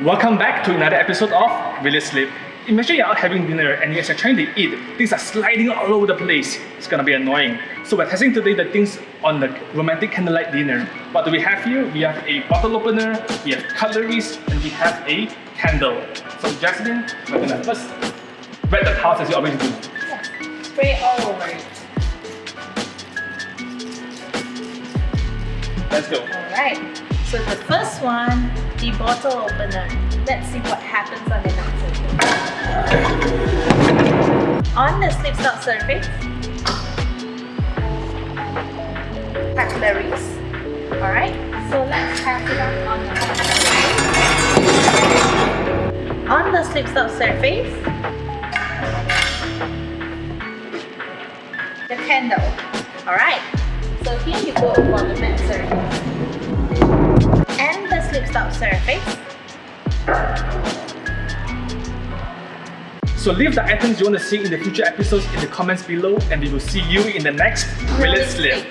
Welcome back to another episode of Really Sleep. Imagine you're out having dinner and as you're trying to eat, things are sliding all over the place. It's gonna be annoying. So we're testing today the things on the romantic candlelight dinner. What do we have here? We have a bottle opener, we have cutleries, and we have a candle. So Jasmine, we're gonna first wet the towels as you always do. Yes. Spray all over it. Let's go. Alright. So the first one, the bottle opener. Let's see what happens on the surface. On the slipstop surface, cutleries. Alright, so let's have it on the cutleries. On the slipstop surface, the candle. Alright, so here you go for the matte surface. And the slipstop surface. So leave the items you want to see in the future episodes in the comments below, and we will see you in the next Really Sleep.